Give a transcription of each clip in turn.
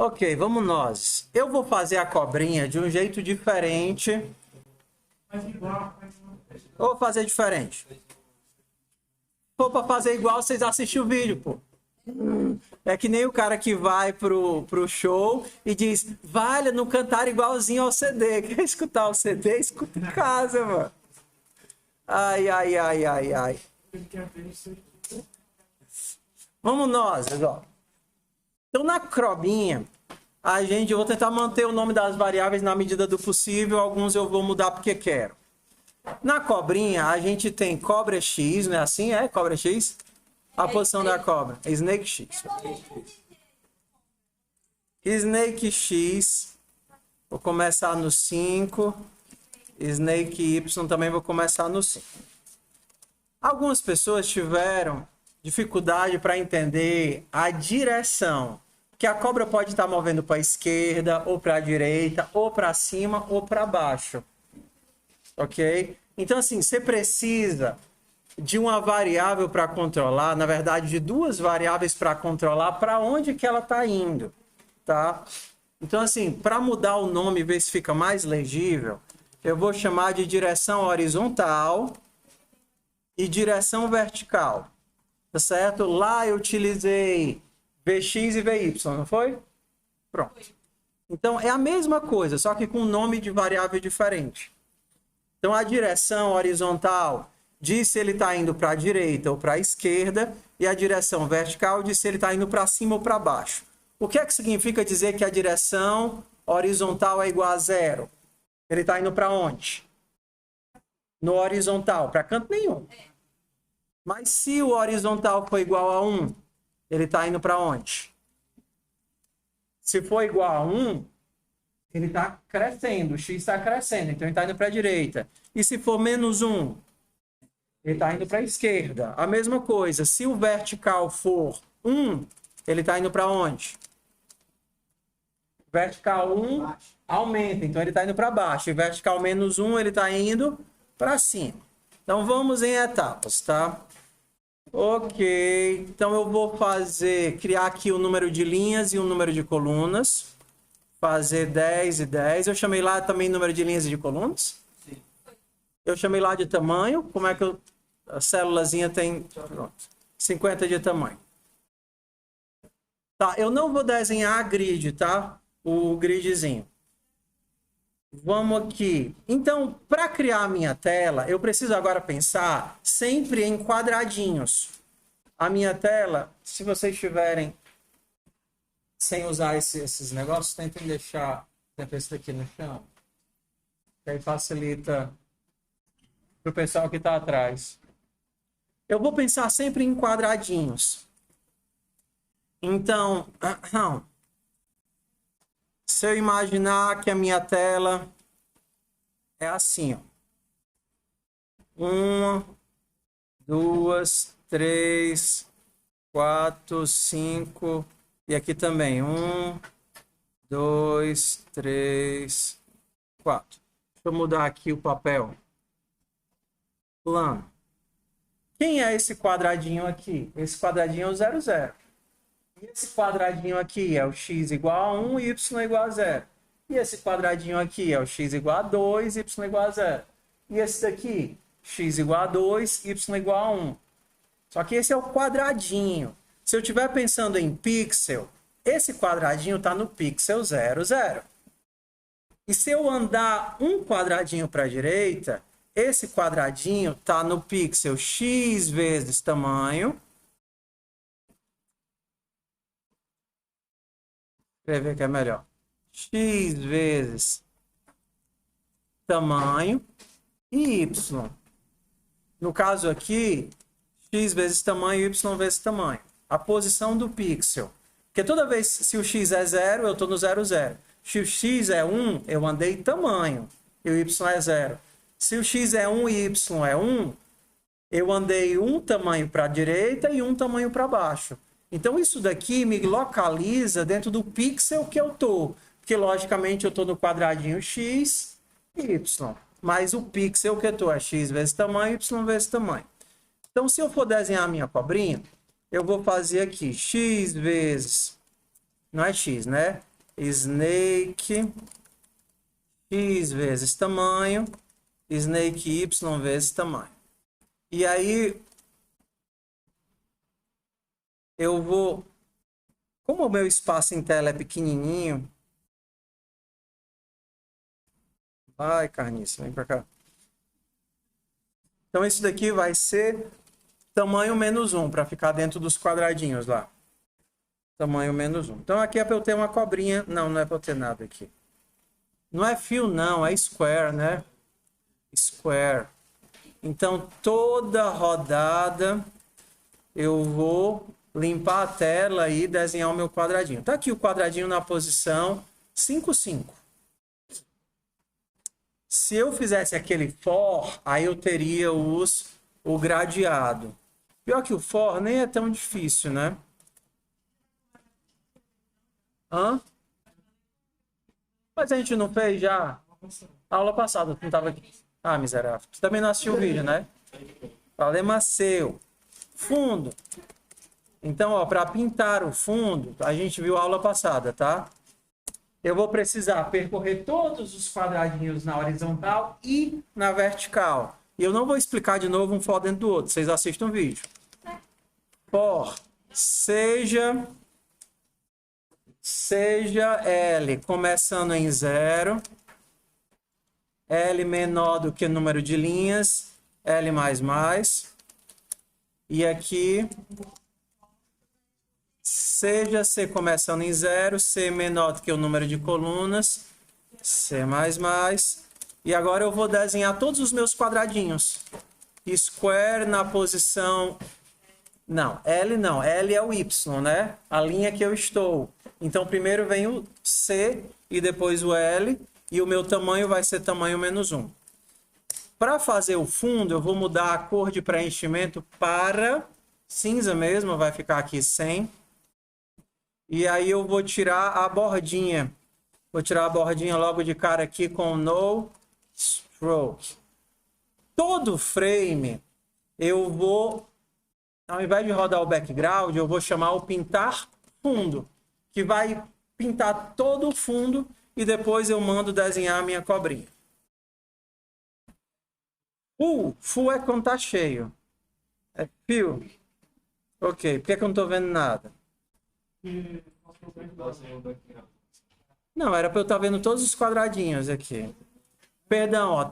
Ok, vamos nós. Eu vou fazer a cobrinha de um jeito diferente. Ou fazer diferente? Se for para fazer igual, vocês assistem o vídeo, pô. É que nem o cara que vai pro show e diz, vale, não cantar igualzinho ao CD. Quer escutar o CD? Escuta em casa, mano. Ai, ai, ai, ai, ai. Vamos nós, ó. Então, na cobrinha, eu vou tentar manter o nome das variáveis na medida do possível. Alguns eu vou mudar porque quero. Na cobrinha, a gente tem cobra X, não é assim? É cobra X? A posição da cobra. Snake X. Snake X. Vou começar no 5. Snake Y também vou começar no 5. Algumas pessoas tiveram dificuldade para entender a direção. Que a cobra pode estar movendo para a esquerda, ou para a direita, ou para cima, ou para baixo. Ok? Então, assim, você precisa de uma variável para controlar, na verdade, de duas variáveis para controlar para onde que ela está indo, tá? Então, assim, para mudar o nome e ver se fica mais legível, eu vou chamar de direção horizontal e direção vertical, tá certo? Lá eu utilizei Vx e Vy, não foi? Pronto. Então, é a mesma coisa, só que com nome de variável diferente. Então, a direção horizontal diz se ele está indo para a direita ou para a esquerda, e a direção vertical diz se ele está indo para cima ou para baixo. O que é que significa dizer que a direção horizontal é igual a 0? Ele está indo para onde? No horizontal, para canto nenhum. Mas se o horizontal for igual a 1, ele está indo para onde? Se for igual a 1, ele está crescendo, o x está crescendo, então ele está indo para a direita. E se for menos 1, ele está indo para a esquerda. A mesma coisa, se o vertical for 1, ele está indo para onde? Vertical 1 aumenta, então ele está indo para baixo. E vertical menos 1, ele está indo para cima. Então vamos em etapas, tá? Ok, então eu vou criar aqui o número de linhas e o número de colunas. Fazer 10 e 10. Eu chamei lá também número de linhas e de colunas? Sim. Eu chamei lá de tamanho. Como é que a célulazinha tem... Pronto. 50 de tamanho. Tá, eu não vou desenhar a grid, tá? O gridzinho. Vamos aqui. Então, para criar a minha tela, eu preciso agora pensar sempre em quadradinhos. A minha tela, se vocês tiverem... sem usar esses negócios, tentem deixar esse daqui no chão. Que aí facilita para o pessoal que está atrás. Eu vou pensar sempre em quadradinhos. Então, se eu imaginar que a minha tela é assim, ó. 1, 2, 3, 4, 5... E aqui também, 1, 2, 3, 4. Deixa eu mudar aqui o papel. Plano. Quem é esse quadradinho aqui? Esse quadradinho é o 0, 0. E esse quadradinho aqui é o x igual a 1 e y igual a 0. E esse quadradinho aqui é o x igual a 2 e y igual a 0. E esse daqui, x igual a 2, y igual a 1. Só que esse é o quadradinho. Se eu estiver pensando em pixel, esse quadradinho está no pixel 0, 0. E se eu andar um quadradinho para a direita, esse quadradinho está no pixel x vezes tamanho. Escrever que é melhor. X vezes tamanho e y. No caso aqui, x vezes tamanho e y vezes tamanho. A posição do pixel. Porque toda vez, se o x é 0, eu estou no 0, 0. Se o x é 1, eu andei tamanho. E o y é 0. Se o x é 1 e y é 1, eu andei um tamanho para a direita e um tamanho para baixo. Então, isso daqui me localiza dentro do pixel que eu estou. Porque, logicamente, eu estou no quadradinho x e y. Mas o pixel que eu estou é x vezes tamanho e y vezes tamanho. Então, se eu for desenhar a minha cobrinha, eu vou fazer aqui x vezes, não é x, né? snake x vezes tamanho, snake y vezes tamanho. E aí, eu vou... Como o meu espaço em tela é pequenininho... Vai, carniça, vem pra cá. Então, isso daqui vai ser tamanho menos 1, para ficar dentro dos quadradinhos lá. Tamanho menos 1. Então, aqui é para eu ter uma cobrinha. Não, não é para eu ter nada aqui. Não é fio, não. É square, né? Square. Então, toda rodada, eu vou limpar a tela e desenhar o meu quadradinho. Tá aqui o quadradinho na posição 5, 5. Se eu fizesse aquele for, aí eu teria o gradeado. Pior que o for nem é tão difícil, né? Hã? Mas a gente não fez já? A aula passada, tu não estava aqui. Ah, miserável. Você também não assistiu o vídeo, né? Problema seu. Fundo. Então, ó, para pintar o fundo, a gente viu a aula passada, tá? Eu vou precisar percorrer todos os quadradinhos na horizontal e na vertical. E eu não vou explicar de novo um for dentro do outro. Vocês assistem o vídeo. For, seja L começando em 0, L menor do que o número de linhas, L++, e aqui, seja C começando em 0, C menor do que o número de colunas, C++, e agora eu vou desenhar todos os meus quadradinhos. Square na posição... Não, L é o Y, né? A linha que eu estou. Então, primeiro vem o C e depois o L, e o meu tamanho vai ser tamanho menos 1. Para fazer o fundo, eu vou mudar a cor de preenchimento para cinza mesmo, vai ficar aqui 100. E aí eu vou tirar a bordinha. Vou tirar a bordinha logo de cara aqui com no stroke. Todo frame, eu vou... Ao invés de rodar o background, eu vou chamar o pintar fundo, que vai pintar todo o fundo e depois eu mando desenhar a minha cobrinha. Full é quando tá cheio. É fio. Ok, por que eu não tô vendo nada? Não, era para eu estar vendo todos os quadradinhos aqui. Perdão, ó,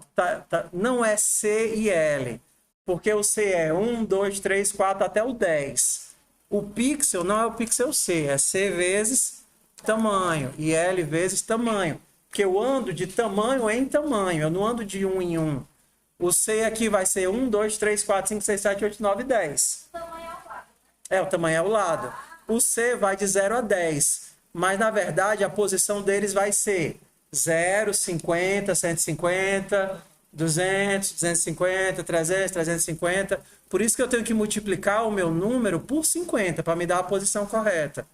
não é C e L. Porque o C é 1, 2, 3, 4 até o 10. O pixel não é o pixel C, é C vezes tamanho e L vezes tamanho. Porque eu ando de tamanho em tamanho, eu não ando de 1 em 1. O C aqui vai ser 1, 2, 3, 4, 5, 6, 7, 8, 9, 10. O tamanho é o lado. É, o tamanho é o lado. O C vai de 0 a 10. Mas, na verdade, a posição deles vai ser 0, 50, 150... 200, 250, 300, 350. Por isso que eu tenho que multiplicar o meu número por 50 para me dar a posição correta.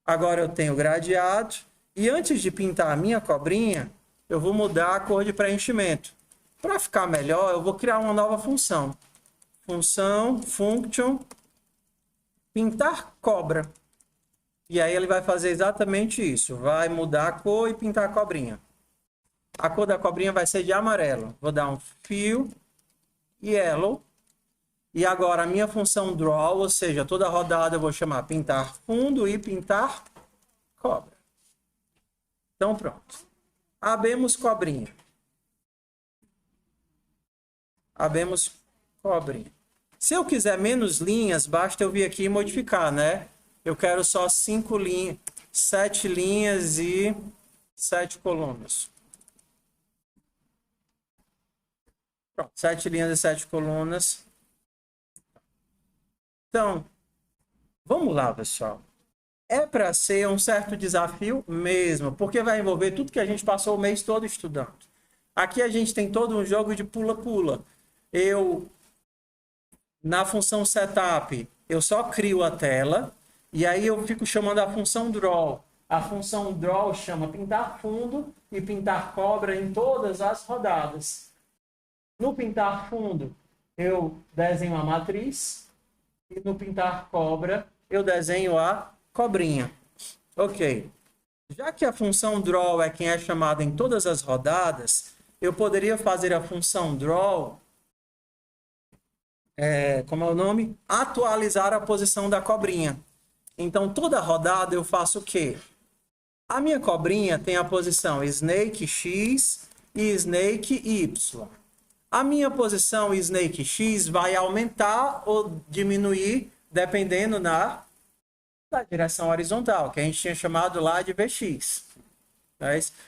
Agora eu tenho gradeado. E antes de pintar a minha cobrinha, eu vou mudar a cor de preenchimento. Para ficar melhor, eu vou criar uma nova função. Function, pintar cobra. E aí ele vai fazer exatamente isso. Vai mudar a cor e pintar a cobrinha. A cor da cobrinha vai ser de amarelo. Vou dar um fio yellow. E agora a minha função draw, ou seja, toda rodada eu vou chamar pintar fundo e pintar cobra. Então pronto. Abemos cobrinha. Abemos cobrinha. Se eu quiser menos linhas, basta eu vir aqui e modificar, né? Eu quero só 5 linhas, 7 linhas e 7 colunas. 7 linhas e 7 colunas. Então, vamos lá, pessoal. É para ser um certo desafio mesmo, porque vai envolver tudo que a gente passou o mês todo estudando. Aqui a gente tem todo um jogo de pula-pula. Na função setup, eu só crio a tela, e aí eu fico chamando a função draw. A função draw chama pintar fundo e pintar cobra em todas as rodadas. No pintar fundo, eu desenho a matriz. E no pintar cobra, eu desenho a cobrinha. Ok. Já que a função draw é quem é chamada em todas as rodadas, eu poderia fazer a função draw, como é o nome? Atualizar a posição da cobrinha. Então, toda rodada eu faço o quê? A minha cobrinha tem a posição snake X e snake Y. A minha posição snake X vai aumentar ou diminuir dependendo da direção horizontal, que a gente tinha chamado lá de Vx.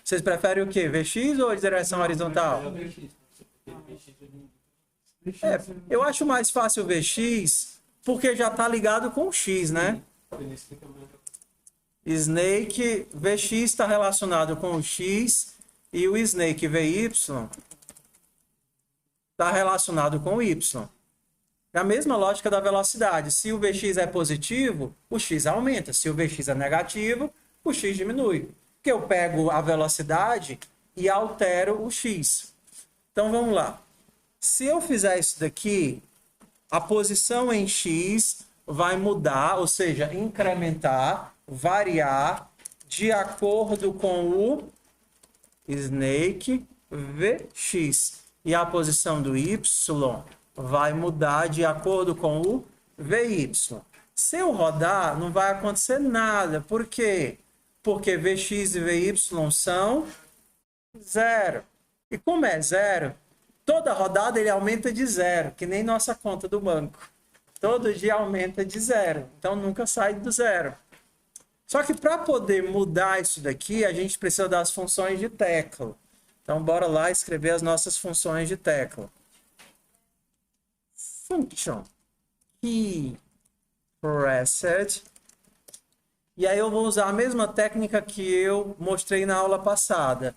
Vocês preferem o quê? Vx ou direção horizontal? Eu acho mais fácil Vx porque já está ligado com o X, né? Snake Vx está relacionado com o X e o Snake Vy está relacionado com o Y. É a mesma lógica da velocidade. Se o Vx é positivo, o X aumenta. Se o Vx é negativo, o X diminui. Porque eu pego a velocidade e altero o X. Então, vamos lá. Se eu fizer isso daqui, a posição em X vai mudar, ou seja, incrementar, variar, de acordo com o Snake Vx. E a posição do Y vai mudar de acordo com o Vy. Se eu rodar, não vai acontecer nada. Por quê? Porque Vx e Vy são zero. E como é zero, toda rodada ele aumenta de zero, que nem nossa conta do banco. Todo dia aumenta de zero. Então nunca sai do zero. Só que para poder mudar isso daqui, a gente precisa das funções de tecla. Então bora lá escrever as nossas funções de tecla. Function key pressed. E aí eu vou usar a mesma técnica que eu mostrei na aula passada.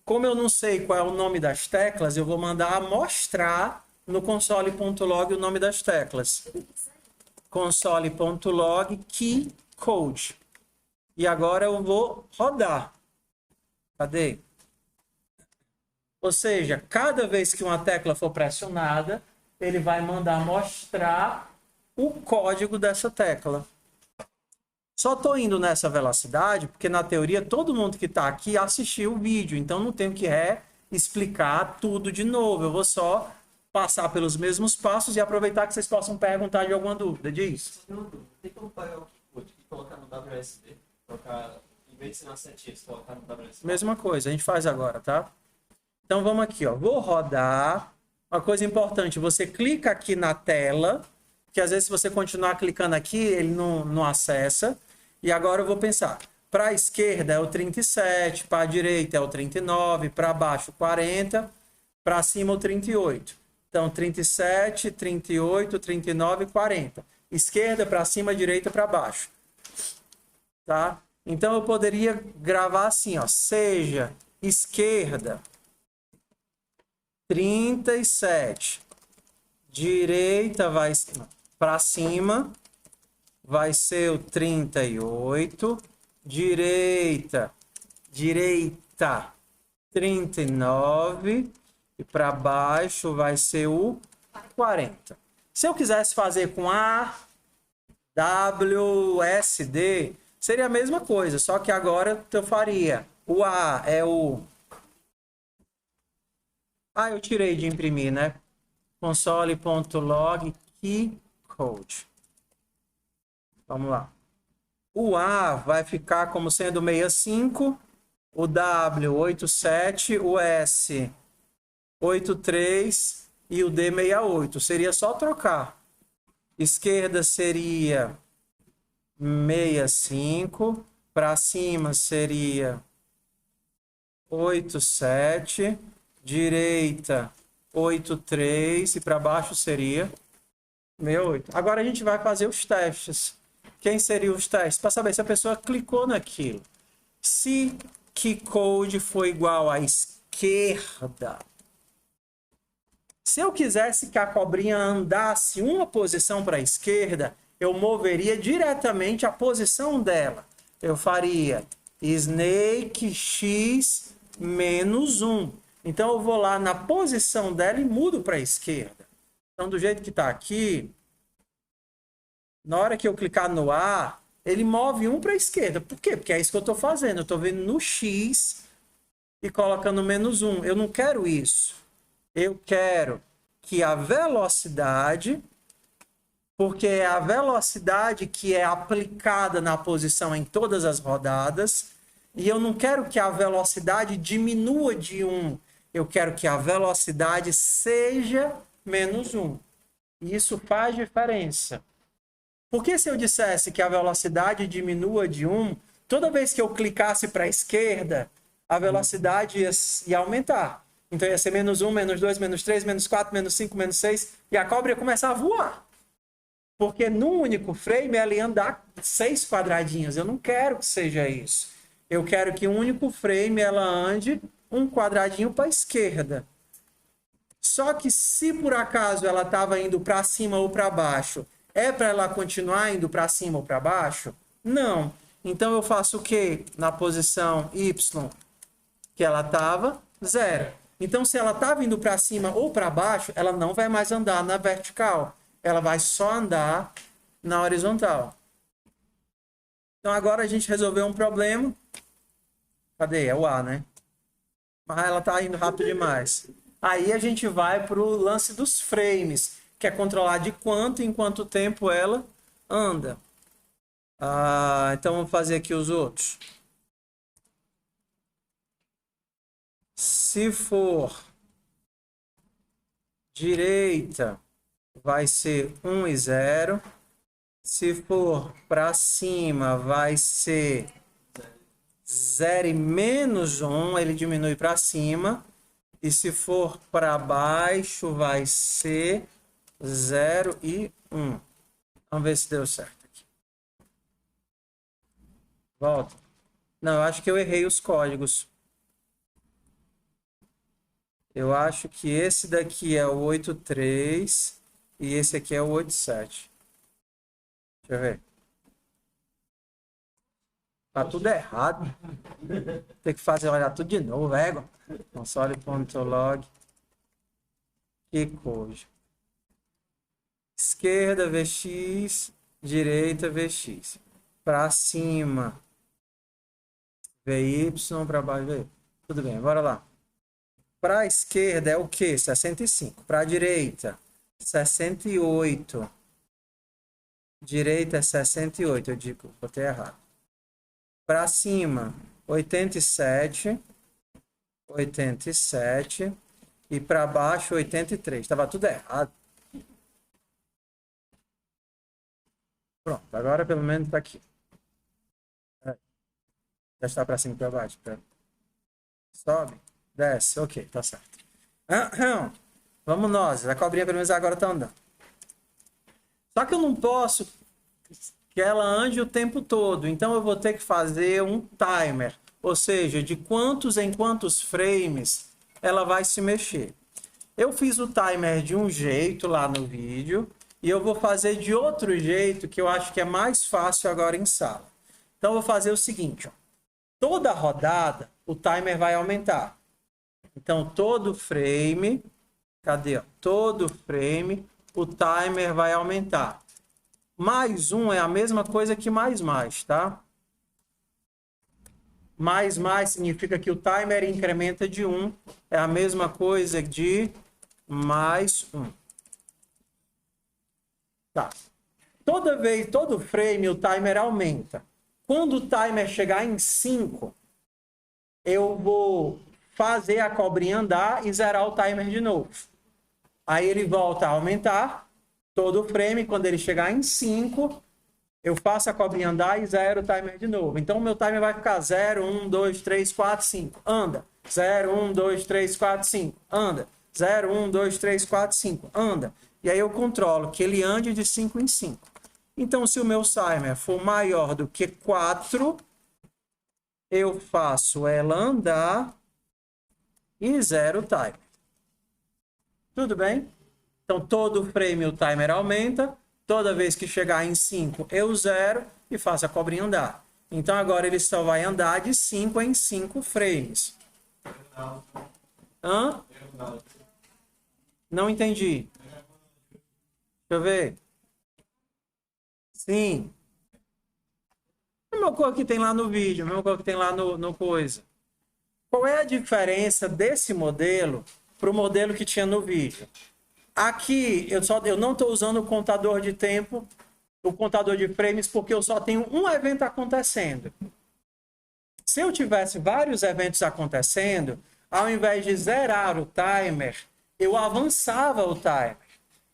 Como eu não sei qual é o nome das teclas, eu vou mandar mostrar no console.log o nome das teclas. Console.log key code. E agora eu vou rodar. Cadê? Ou seja, cada vez que uma tecla for pressionada, ele vai mandar mostrar o código dessa tecla. Só estou indo nessa velocidade porque, na teoria, todo mundo que está aqui assistiu o vídeo. Então, não tenho que explicar tudo de novo. Eu vou só passar pelos mesmos passos e aproveitar que vocês possam perguntar de alguma dúvida. Diz. Tem como pagar o keycode e colocar no WSD? Colocar, em vez de ser na setinha, colocar no WSD? Mesma coisa, a gente faz agora, tá? Então, vamos aqui, ó. Vou rodar. Uma coisa importante, você clica aqui na tela, que às vezes se você continuar clicando aqui, ele não acessa. E agora eu vou pensar, para a esquerda é o 37, para a direita é o 39, para baixo 40, para cima o 38. Então, 37, 38, 39, 40. Esquerda para cima, direita para baixo. Tá? Então, eu poderia gravar assim, ó, seja esquerda 37, direita vai para cima, vai ser o 38, direita 39 e para baixo vai ser o 40. Se eu quisesse fazer com A, W, S, D, seria a mesma coisa, só que agora eu faria o A é o... Ah, eu tirei de imprimir, né? Console.log keycode. Vamos lá. O A vai ficar como sendo 65, o W 87, o S 83 e o D 68. Seria só trocar. Esquerda seria 65, para cima seria 87, direita 83 e para baixo seria 68. Agora a gente vai fazer os testes. Quem seriam os testes? Para saber se a pessoa clicou naquilo. Se keycode for igual à esquerda. Se eu quisesse que a cobrinha andasse uma posição para a esquerda, eu moveria diretamente a posição dela. Eu faria snake x menos 1. Então, eu vou lá na posição dela e mudo para a esquerda. Então, do jeito que está aqui, na hora que eu clicar no A, ele move um para a esquerda. Por quê? Porque é isso que eu estou fazendo. Eu estou vendo no X e colocando -1. Eu não quero isso. Eu quero que a velocidade, porque é a velocidade que é aplicada na posição em todas as rodadas, e eu não quero que a velocidade diminua de 1. Eu quero que a velocidade seja -1. E isso faz diferença. Porque se eu dissesse que a velocidade diminua de 1, toda vez que eu clicasse para a esquerda, a velocidade ia aumentar. Então ia ser -1, -2, -3, -4, -5, -6, e a cobra ia começar a voar. Porque num único frame ela ia andar 6 quadradinhos. Eu não quero que seja isso. Eu quero que um único frame ela ande um quadradinho para a esquerda. Só que se por acaso ela estava indo para cima ou para baixo, é para ela continuar indo para cima ou para baixo? Não. Então eu faço o quê? Na posição Y que ela estava, 0. Então se ela estava indo para cima ou para baixo, ela não vai mais andar na vertical. Ela vai só andar na horizontal. Então agora a gente resolveu um problema. Cadê? É o A, né? Mas ela está indo rápido demais. Aí a gente vai para o lance dos frames, que é controlar de quanto em quanto tempo ela anda. Então vamos fazer aqui os outros. Se for direita, vai ser 1 e 0. Se for para cima, vai ser 0 e -1, ele diminui para cima. E se for para baixo, vai ser 0 e 1. Vamos ver se deu certo aqui. Volta. Não, eu acho que eu errei os códigos. Eu acho que esse daqui é o 83 e esse aqui é o 87. Deixa eu ver. Tá tudo errado. Tem que fazer olhar tudo de novo, égua. Console.log. Que coisa. Esquerda, VX. Direita, VX. Para cima, VY. Para baixo, VY. Tudo bem, bora lá. Para a esquerda é o quê? 65. Para a direita, 68. Direita é 68. Eu digo, botei errado. Para cima, 87. 87. E para baixo, 83. Estava tudo errado. Pronto, agora pelo menos está aqui. Já está para cima e para baixo. Sobe, desce. Ok, tá certo. Vamos nós. A cobrinha pelo menos agora está andando. Só que eu não posso que ela ande o tempo todo. Então eu vou ter que fazer um timer. Ou seja, de quantos em quantos frames ela vai se mexer. Eu fiz o timer de um jeito lá no vídeo. E eu vou fazer de outro jeito que eu acho que é mais fácil agora em sala. Então eu vou fazer o seguinte. Ó. Toda rodada o timer vai aumentar. Então todo frame... Cadê? Ó? Todo frame o timer vai aumentar. Mais um é a mesma coisa que mais, tá? Mais significa que o timer incrementa de 1. É a mesma coisa de mais 1. Tá. Todo frame o timer aumenta. Quando o timer chegar em 5, eu vou fazer a cobrinha andar e zerar o timer de novo. Aí ele volta a aumentar todo o frame. Quando ele chegar em 5, eu faço a cobrinha andar e zero o timer de novo. Então, o meu timer vai ficar 0, 1, 2, 3, 4, 5. Anda. 0, 1, 2, 3, 4, 5. Anda. 0, 1, 2, 3, 4, 5. Anda. E aí eu controlo que ele ande de 5 em 5. Então, se o meu timer for maior do que 4, eu faço ela andar e zero o timer. Tudo bem? Então, todo frame o timer aumenta. Toda vez que chegar em 5, eu zero e faço a cobrinha andar. Então, agora ele só vai andar de 5 em 5 frames. Hã? Não entendi. Deixa eu ver. Sim. mesma coisa que tem lá no vídeo, a mesma coisa que tem lá no coisa. Qual é a diferença desse modelo para o modelo que tinha no vídeo? Aqui eu não estou usando o contador de tempo, o contador de frames, porque eu só tenho um evento acontecendo. Se eu tivesse vários eventos acontecendo, ao invés de zerar o timer, eu avançava o timer.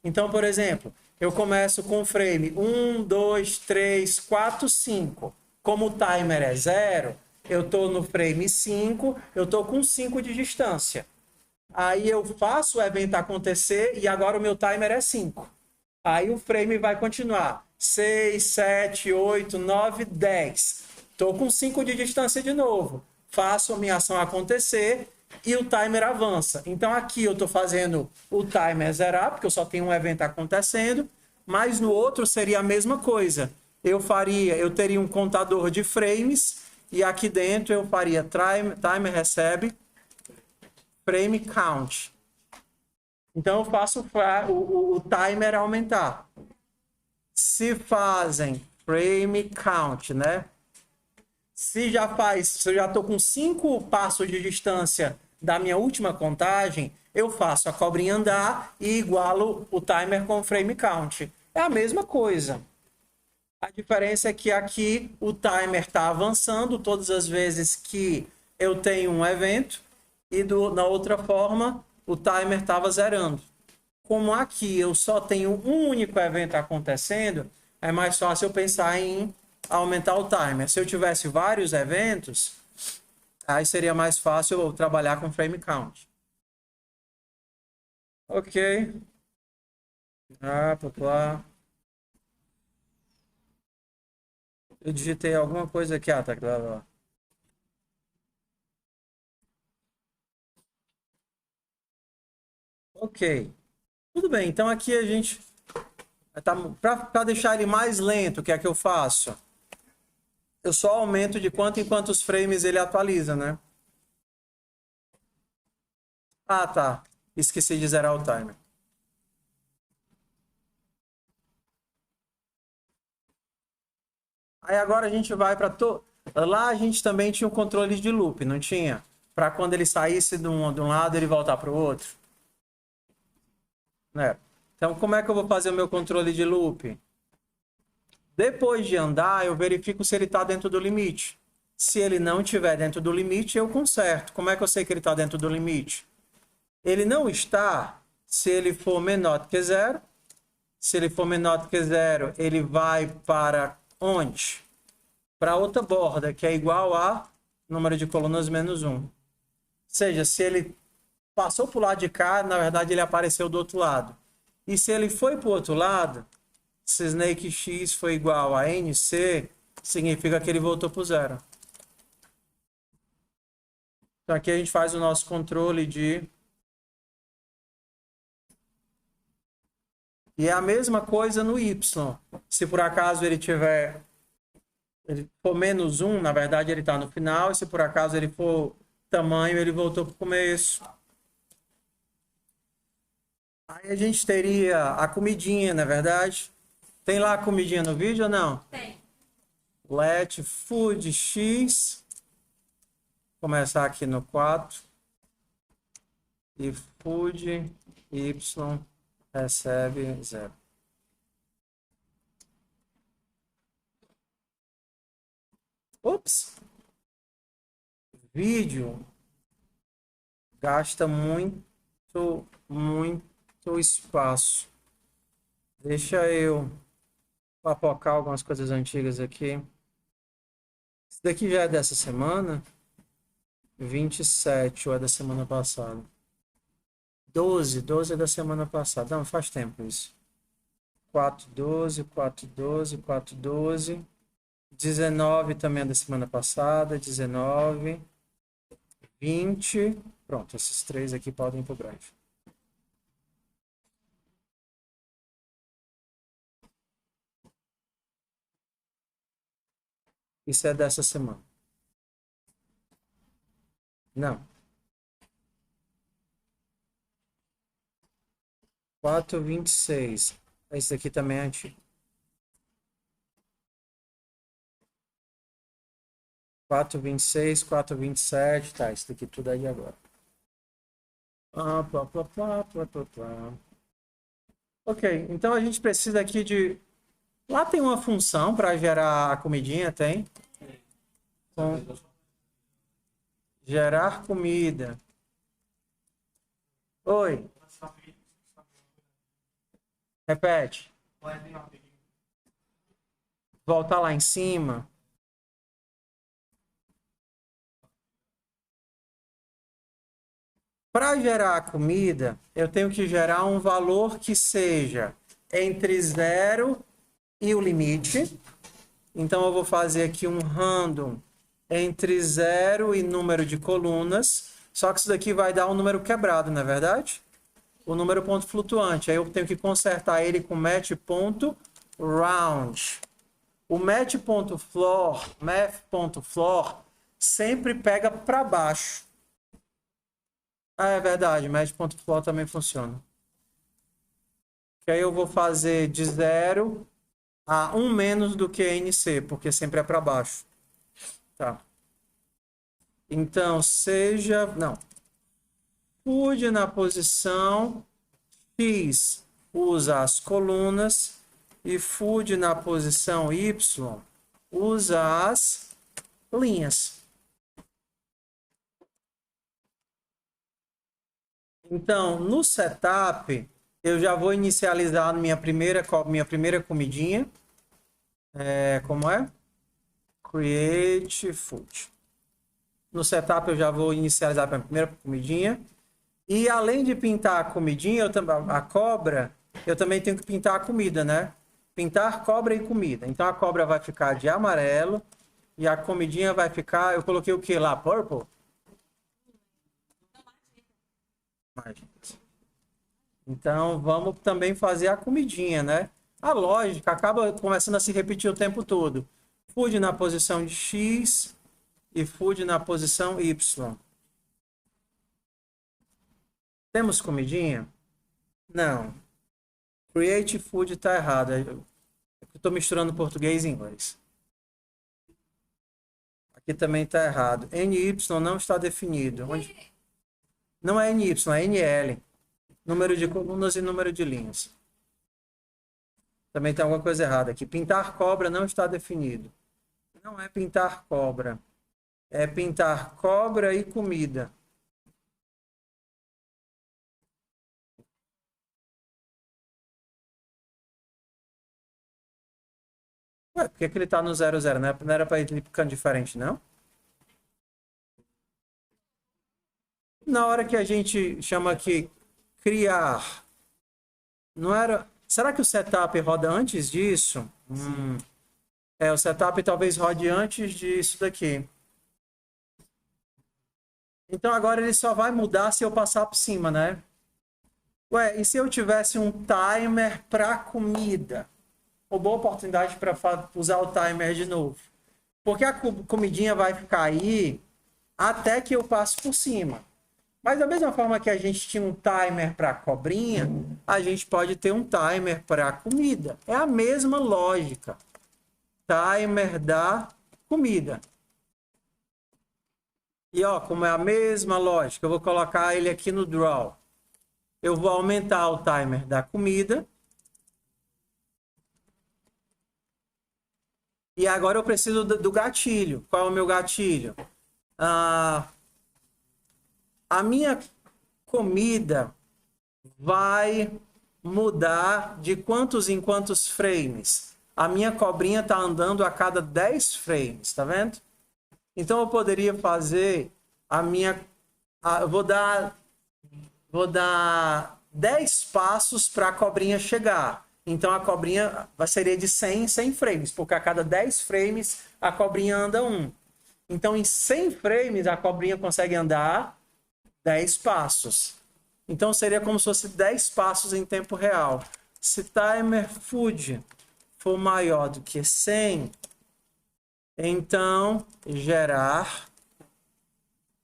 Então, por exemplo, eu começo com o frame 1, 2, 3, 4, 5. Como o timer é 0, eu estou no frame 5, eu estou com 5 de distância. Aí eu faço o evento acontecer e agora o meu timer é 5. Aí o frame vai continuar. 6, 7, 8, 9, 10. Estou com 5 de distância de novo. Faço a minha ação acontecer e o timer avança. Então aqui eu estou fazendo o timer zerar, porque eu só tenho um evento acontecendo, mas no outro seria a mesma coisa. Eu teria um contador de frames e aqui dentro eu faria timer recebe frame count. Então eu faço o timer aumentar. Se fazem frame count, né? Se eu já estou com 5 passos de distância da minha última contagem, eu faço a cobrinha andar e igualo o timer com o frame count. É a mesma coisa. A diferença é que aqui o timer está avançando todas as vezes que eu tenho um evento e na outra forma o timer estava zerando. Como aqui eu só tenho um único evento acontecendo, é mais fácil eu pensar em aumentar o timer. Se eu tivesse vários eventos, aí seria mais fácil eu trabalhar com frame count. Ok. Lá. Eu digitei alguma coisa aqui. Ah, tá. Lá. Ok. Tudo bem. Então aqui a gente... Para deixar ele mais lento, o que é que eu faço? Eu só aumento de quanto em quantos frames ele atualiza, né? Ah, tá. Esqueci de zerar o timer. Aí agora a gente vai para... Lá a gente também tinha o controle de loop, não tinha? Para quando ele saísse de um lado, ele voltar para o outro. Né? Então, como é que eu vou fazer o meu controle de loop? Depois de andar, eu verifico se ele está dentro do limite. Se ele não estiver dentro do limite, eu conserto. Como é que eu sei que ele está dentro do limite? Ele não está se ele for menor do que zero. Se ele for menor do que zero, ele vai para onde? Para outra borda, que é igual a número de colunas menos 1. Ou seja, se ele passou para o lado de cá, na verdade ele apareceu do outro lado. E se ele foi para o outro lado, se Snake X foi igual a NC, significa que ele voltou para o zero. Então aqui a gente faz o nosso controle de... E é a mesma coisa no Y. Se por acaso ele for menos 1, na verdade ele está no final. E se por acaso ele for tamanho, ele voltou para o começo. Aí a gente teria a comidinha, na verdade. Tem lá a comidinha no vídeo ou não? Tem. Let food X. Começar aqui no 4. E food Y recebe 0. Ops! Vídeo gasta muito espaço. Deixa eu papocar algumas coisas antigas aqui. Isso daqui já é dessa semana. 27 ou é da semana passada? 12 é da semana passada. Não, faz tempo isso. 4/12, 4/12, 4/12. 19 também é da semana passada. 19. 20. Pronto, esses três aqui podem ir para o Drive. Isso é dessa semana. Não. 4/26. Esse aqui também é antigo. 4,26, 4,27. Tá, isso daqui tudo é de agora. Ok, então a gente precisa aqui de... Lá tem uma função para gerar a comidinha, tem? Gerar comida. Oi. Repete. Voltar lá em cima. Para gerar a comida, eu tenho que gerar um valor que seja entre 0 e o limite. Então, eu vou fazer aqui um random entre 0 e número de colunas. Só que isso daqui vai dar um número quebrado, não é verdade? O número ponto flutuante. Aí eu tenho que consertar ele com match.round. O math.floor sempre pega para baixo. Ah, é verdade, match.floor também funciona. Que aí eu vou fazer de 0 a 1 menos do que NC, porque sempre é para baixo. Tá. Então, seja... Não. Food na posição X usa as colunas e food na posição Y usa as linhas. Então, no setup, eu já vou inicializar minha primeira comidinha. Como é? Create food. No setup, eu já vou inicializar a minha primeira comidinha. E além de pintar a comidinha, a cobra, eu também tenho que pintar a comida, né? Pintar cobra e comida. Então, a cobra vai ficar de amarelo e a comidinha vai ficar... Eu coloquei o que lá? Purple? Então, vamos também fazer a comidinha, né? A lógica acaba começando a se repetir o tempo todo. Food na posição de X e food na posição Y. Temos comidinha? Não. Create food está errado. Eu estou misturando português e inglês. Aqui também está errado. NY não está definido. Onde... Não é NY, é NL. Número de colunas e número de linhas. Também tem alguma coisa errada aqui. Pintar cobra não está definido. Não é pintar cobra. É pintar cobra e comida. Ué, por que ele está no 00? Não era para ele ficando diferente, não? Na hora que a gente chama aqui criar, não era... Será que o setup roda antes disso? O setup talvez rode antes disso daqui. Então agora ele só vai mudar se eu passar por cima, né? Ué, e se eu tivesse um timer para comida? Uma boa oportunidade para usar o timer de novo. Porque a comidinha vai ficar aí até que eu passe por cima. Mas da mesma forma que a gente tinha um timer para cobrinha, a gente pode ter um timer para comida. É a mesma lógica. Timer da comida. E ó, como é a mesma lógica, eu vou colocar ele aqui no draw. Eu vou aumentar o timer da comida. E agora eu preciso do gatilho. Qual é o meu gatilho? A minha comida vai mudar de quantos em quantos frames. A minha cobrinha está andando a cada 10 frames, tá vendo? Então eu poderia fazer a minha... vou dar 10 passos para a cobrinha chegar. Então a cobrinha seria de 100 em 100 frames, porque a cada 10 frames a cobrinha anda 1. Então em 100 frames a cobrinha consegue andar 10 passos. Então seria como se fosse 10 passos em tempo real. Se timer food for maior do que 100, então gerar...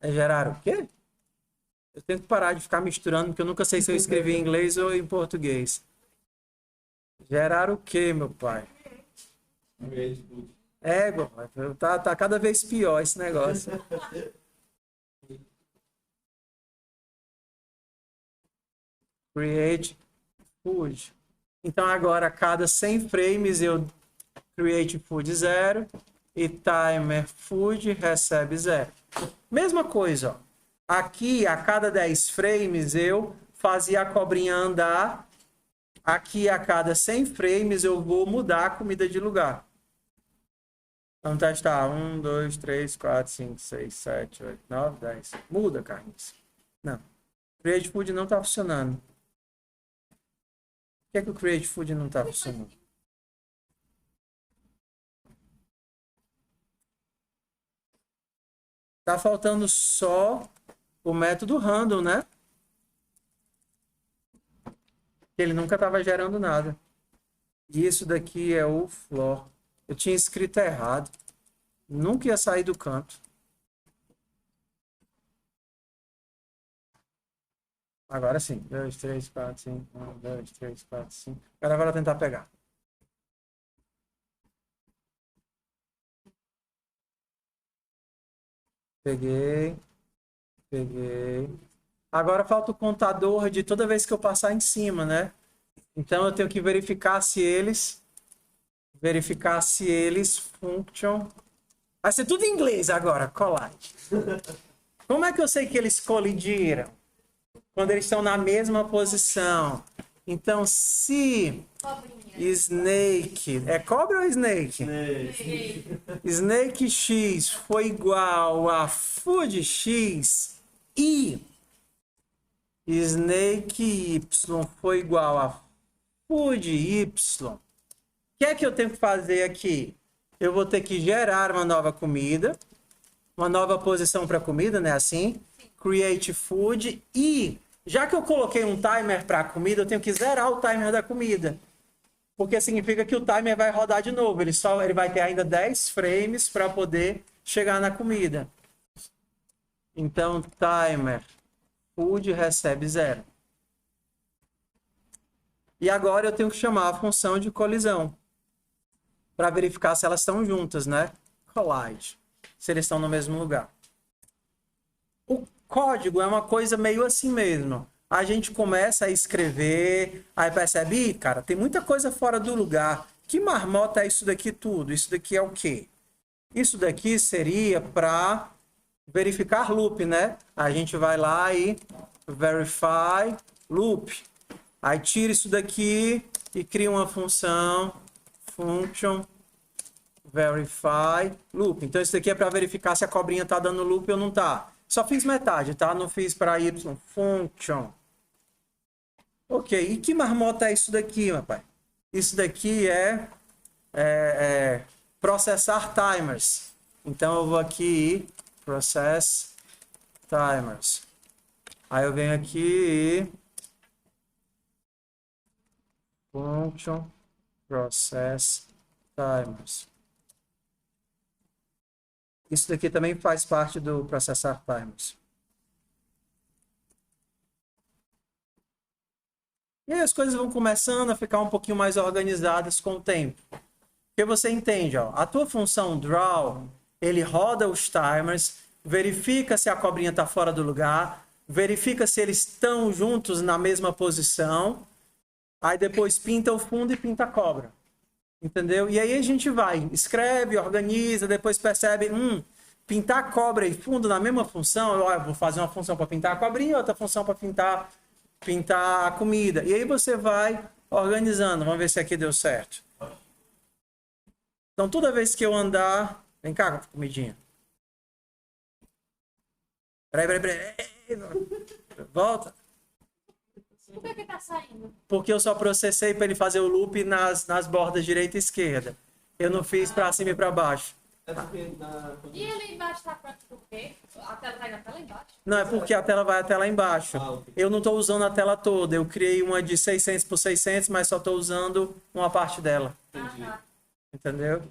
Gerar o quê? Eu tenho que parar de ficar misturando, porque eu nunca sei se eu escrevi em inglês ou em português. Gerar o quê, meu pai? Égua, tá cada vez pior esse negócio. Create food. Então agora a cada 100 frames eu create food 0 e timer food recebe 0. Mesma coisa, ó. Aqui a cada 10 frames eu fazia a cobrinha andar. Aqui a cada 100 frames eu vou mudar a comida de lugar. Vamos testar. 1, 2, 3, 4, 5, 6, 7, 8, 9, 10. Muda, Carlinhos. Não. Create Food não está funcionando. Por que é que o Create Food não está funcionando? Tá faltando só o método random, né? Ele nunca estava gerando nada. E isso daqui é o floor. Eu tinha escrito errado. Nunca ia sair do canto. Agora sim. 2, 3, 4, 5. 1, 2, 3, 4, 5. Agora vai tentar pegar. Peguei. Peguei. Agora falta o contador de toda vez que eu passar em cima, né? Então eu tenho que verificar se eles function. Vai ser tudo em inglês agora, collide. Como é que eu sei que eles colidiram? Quando eles estão na mesma posição. Então, se snake... É cobra ou snake? Snake X foi igual a food X e snake Y foi igual a food Y. O que é que eu tenho que fazer aqui? Eu vou ter que gerar uma nova comida, uma nova posição para a comida, né? Assim, create food e já que eu coloquei um timer para a comida, eu tenho que zerar o timer da comida. Porque significa que o timer vai rodar de novo. Ele vai ter ainda 10 frames para poder chegar na comida. Então, timer food recebe 0. E agora eu tenho que chamar a função de colisão para verificar se elas estão juntas, né? Collide. Se eles estão no mesmo lugar. O código é uma coisa meio assim mesmo. A gente começa a escrever, aí percebe, cara, tem muita coisa fora do lugar. Que marmota é isso daqui tudo? Isso daqui é o quê? Isso daqui seria para verificar loop, né? A gente vai lá e verify loop. Aí tira isso daqui e cria uma função function verify loop. Então isso daqui é para verificar se a cobrinha está dando loop ou não está. Só fiz metade, tá? Não fiz para y function. Ok, e que marmota é isso daqui, meu pai? Isso daqui é processar timers. Então eu vou aqui process timers. Aí eu venho aqui e function process timers. Isso daqui também faz parte do processar timers. E aí as coisas vão começando a ficar um pouquinho mais organizadas com o tempo. Porque você entende, ó, a tua função draw, ele roda os timers, verifica se a cobrinha está fora do lugar, verifica se eles estão juntos na mesma posição, aí depois pinta o fundo e pinta a cobra. Entendeu? E aí a gente vai, escreve, organiza, depois percebe, pintar cobra e fundo na mesma função, eu vou fazer uma função para pintar a cobrinha, outra função para pintar a comida. E aí você vai organizando. Vamos ver se aqui deu certo. Então, toda vez que eu andar... Vem cá, comidinha. Peraí. Volta. Por que tá saindo? Porque eu só processei para ele fazer o loop nas bordas direita e esquerda. Eu não fiz para cima e para baixo. É porque E ali embaixo tá pronto por quê? A tela tá indo até lá embaixo? Não, é porque a tela vai até lá embaixo. ok. Eu não estou usando a tela toda. Eu criei uma de 600 por 600, mas só estou usando uma parte dela. Entendi. Ah, Entendeu?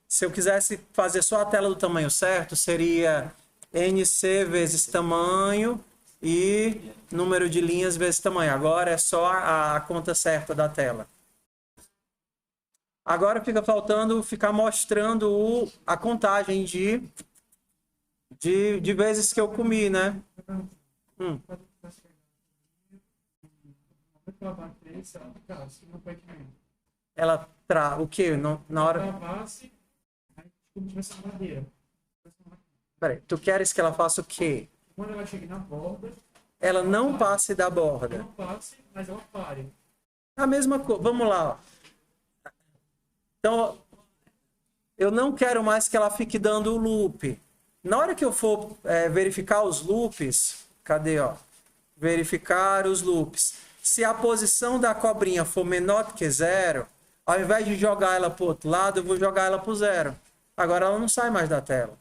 Se eu quisesse fazer só a tela do tamanho certo, seria NC vezes tamanho e número de linhas vezes tamanho. Agora é só a conta certa da tela. Agora fica faltando ficar mostrando a contagem de vezes que eu comi, né? Ela o quê? Na hora. Peraí, tu queres que ela faça o quê? Quando ela chegue na borda, Ela não passe da borda. não passe, mas ela pare. A mesma coisa. Vamos lá. Ó. Então, eu não quero mais que ela fique dando o loop. Na hora que eu for verificar os loops, cadê, ó? Verificar os loops. Se a posição da cobrinha for menor do que 0, ao invés de jogar ela para o outro lado, eu vou jogar ela para o 0. Agora ela não sai mais da tela.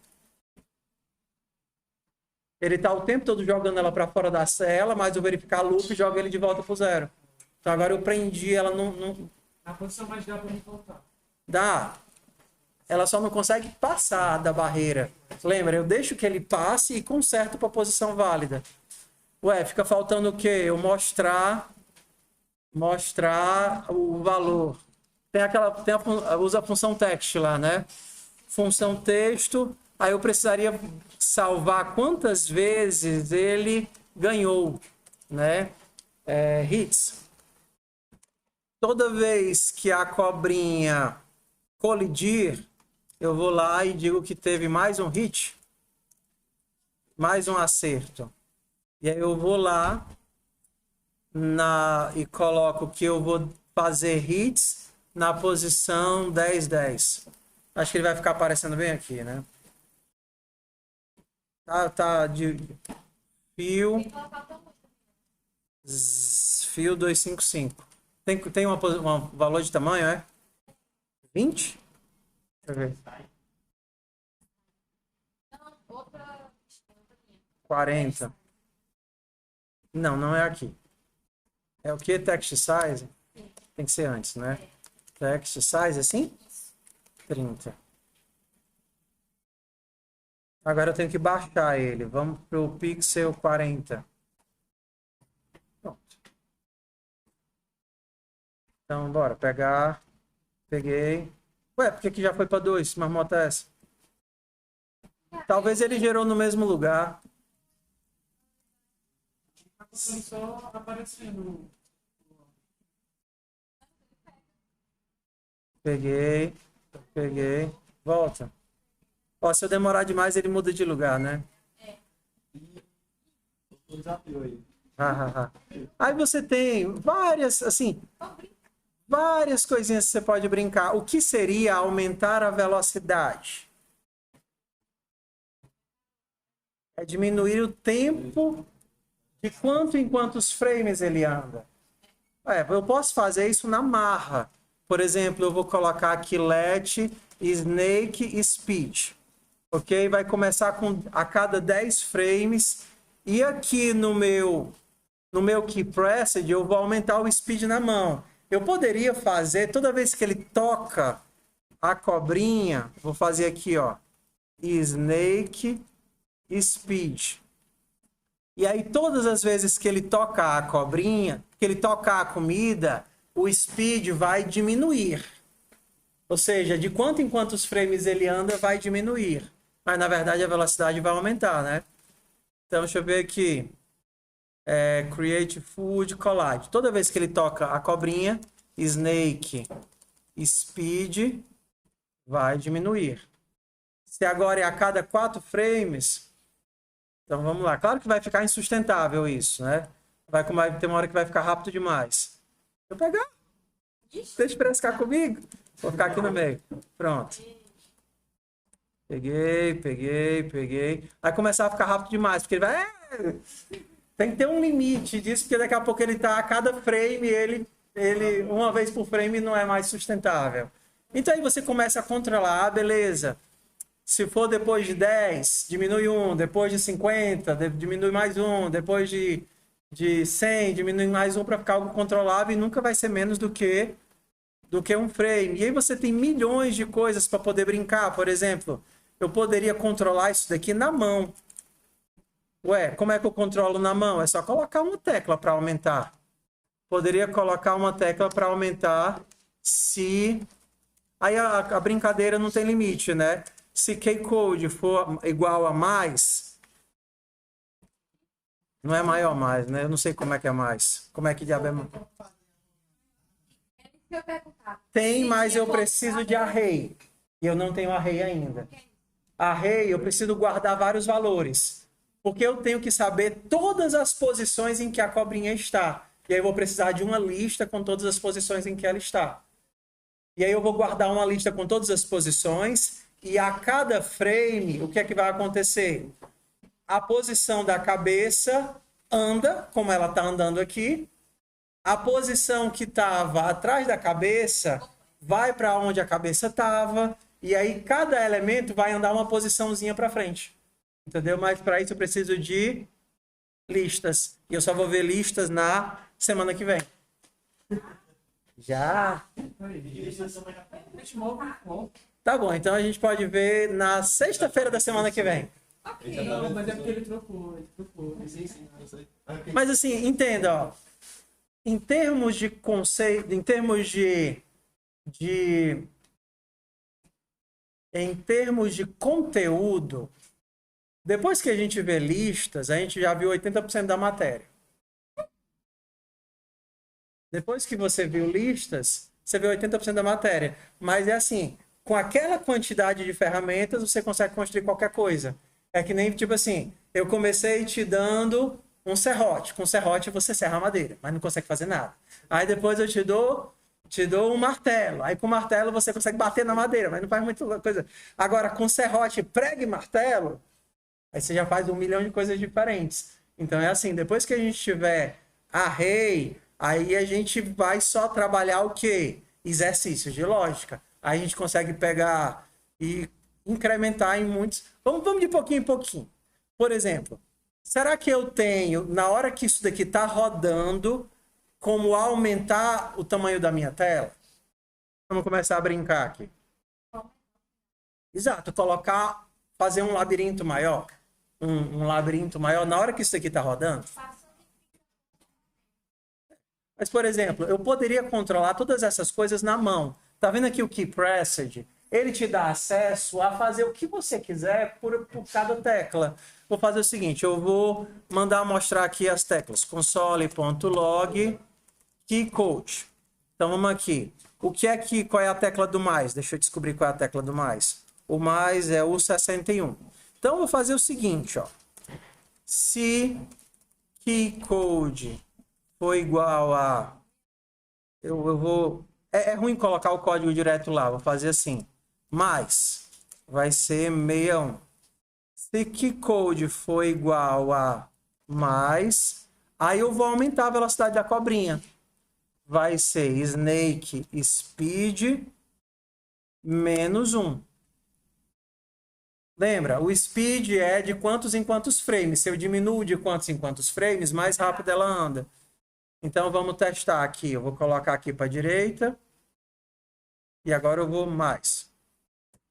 Ele está o tempo todo jogando ela para fora da cela, mas eu verificar loop e jogo ele de volta para o 0. Então agora eu prendi ela A posição mais dá para me voltar. Dá. Ela só não consegue passar da barreira. Lembra? Eu deixo que ele passe e conserto para a posição válida. Ué, fica faltando o quê? Eu mostrar o valor. Usa a função text lá, né? Função texto. Aí eu precisaria salvar quantas vezes ele ganhou, né? Hits. Toda vez que a cobrinha colidir, eu vou lá e digo que teve mais um hit, mais um acerto. E aí eu vou lá e coloco que eu vou fazer hits na posição 10, 10. Acho que ele vai ficar aparecendo bem aqui, né? Tá de fio 255. Tem um valor de tamanho, é? 20? Deixa eu ver. 40. Não é aqui. É o que? Text size? Tem que ser antes, né? Text size, assim? 30. Agora eu tenho que baixar ele. Vamos para o pixel 40. Pronto. Então, bora pegar. Peguei. Ué, por que já foi para 2? Que marmota é essa? Talvez ele gerou no mesmo lugar. Só aparecendo. Peguei. Volta. Ó, se eu demorar demais, ele muda de lugar, né? Desafio aí. Aí você tem várias coisinhas que você pode brincar. O que seria aumentar a velocidade? É diminuir o tempo de quanto em quantos frames ele anda. Eu posso fazer isso na marra. Por exemplo, eu vou colocar aqui let snake speed. Ok? Vai começar a cada 10 frames. E aqui no meu key pressed, eu vou aumentar o speed na mão. Eu poderia fazer, toda vez que ele toca a cobrinha, vou fazer aqui, ó, snake speed. E aí, todas as vezes que ele toca a cobrinha, que ele toca a comida, o speed vai diminuir. Ou seja, de quanto em quantos frames ele anda, vai diminuir. Mas, na verdade, a velocidade vai aumentar, né? Então, deixa eu ver aqui. Create Food Collide. Toda vez que ele toca a cobrinha, Snake Speed vai diminuir. Se agora é a cada 4 frames, então vamos lá. Claro que vai ficar insustentável isso, né? Vai ter uma hora que vai ficar rápido demais. Vou pegar. Deixa frescar comigo. Vou ficar aqui no meio. Pronto. Peguei. Vai começar a ficar rápido demais, porque ele vai... Tem que ter um limite disso, porque daqui a pouco ele tá a cada frame, ele uma vez por frame não é mais sustentável. Então aí você começa a controlar, beleza. Se for depois de 10, diminui 1, depois de 50, diminui mais 1, depois de 100, diminui mais 1 para ficar algo controlável e nunca vai ser menos do que um frame. E aí você tem milhões de coisas para poder brincar. Por exemplo, eu poderia controlar isso daqui na mão. Ué, como é que eu controlo na mão? É só colocar uma tecla para aumentar. Poderia colocar uma tecla para aumentar se Aí a brincadeira não tem limite, né? Se K-code for igual a mais, não é maior mais, né? Eu não sei como é que é mais. Como é que diabo é mais? Se eu perguntar. Tem, mas eu preciso de array. E eu não tenho array ainda. Array, eu preciso guardar vários valores. Porque eu tenho que saber todas as posições em que a cobrinha está. E aí eu vou precisar de uma lista com todas as posições em que ela está. E aí eu vou guardar uma lista com todas as posições. E a cada frame, o que é que vai acontecer? A posição da cabeça anda, como ela está andando aqui. A posição que estava atrás da cabeça vai para onde a cabeça estava. E aí cada elemento vai andar uma posiçãozinha para frente. Entendeu? Mas para isso eu preciso de listas. E eu só vou ver listas na semana que vem. Já? Tá bom, então a gente pode ver na sexta-feira da semana que vem. Não, mas é porque ele trocou. Mas assim, entenda, ó. Em termos de conceito, em termos de conteúdo, depois que a gente vê listas, a gente já viu 80% da matéria. Depois que você viu listas, você vê 80% da matéria. Mas é assim, com aquela quantidade de ferramentas, você consegue construir qualquer coisa. É que nem, tipo assim, eu comecei te dando um serrote. Com serrote você serra a madeira, mas não consegue fazer nada. Aí depois eu te dou um martelo. Aí com martelo você consegue bater na madeira, mas não faz muita coisa. Agora, com serrote, prego e martelo, aí você já faz 1 milhão de coisas diferentes. Então é assim, depois que a gente tiver array, aí a gente vai só trabalhar o quê? Exercícios de lógica. Aí a gente consegue pegar e incrementar em muitos... Vamos de pouquinho em pouquinho. Por exemplo, será que eu tenho, na hora que isso daqui está rodando, como aumentar o tamanho da minha tela? Vamos começar a brincar aqui. Exato, fazer um labirinto maior. Um labirinto maior na hora que isso aqui está rodando. Mas, por exemplo, eu poderia controlar todas essas coisas na mão. Tá vendo aqui o Key Pressed? Ele te dá acesso a fazer o que você quiser por cada tecla. Vou fazer o seguinte, eu vou mandar mostrar aqui as teclas. Console.log, KeyCode. Então, vamos aqui. Qual é a tecla do mais? Deixa eu descobrir qual é a tecla do mais. O mais é o 61. Então, eu vou fazer o seguinte, ó. Se KeyCode for igual a... Eu vou... É ruim colocar o código direto lá. Vou fazer assim. Mais. Vai ser 61. Se KeyCode for igual a mais, aí eu vou aumentar a velocidade da cobrinha. Vai ser Snake Speed menos 1. Lembra? O speed é de quantos em quantos frames. Se eu diminuo de quantos em quantos frames, mais rápido ela anda. Então, vamos testar aqui. Eu vou colocar aqui para a direita. E agora eu vou mais.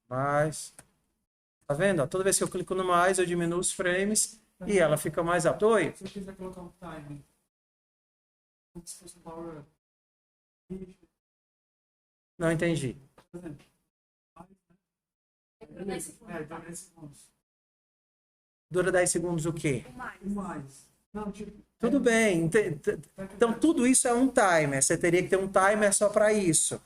Mais. Tá vendo? Ó, toda vez que eu clico no mais, eu diminuo os frames e ela fica mais rápida. Oi? Se eu quiser colocar um timer, como se fosse um power up. Não entendi. Por exemplo, Dura 10 segundos. então 10 segundos. Dura 10 segundos o quê? O mais. Não, tipo... Tudo bem. Então, tudo isso é um timer. Você teria que ter um timer só para isso.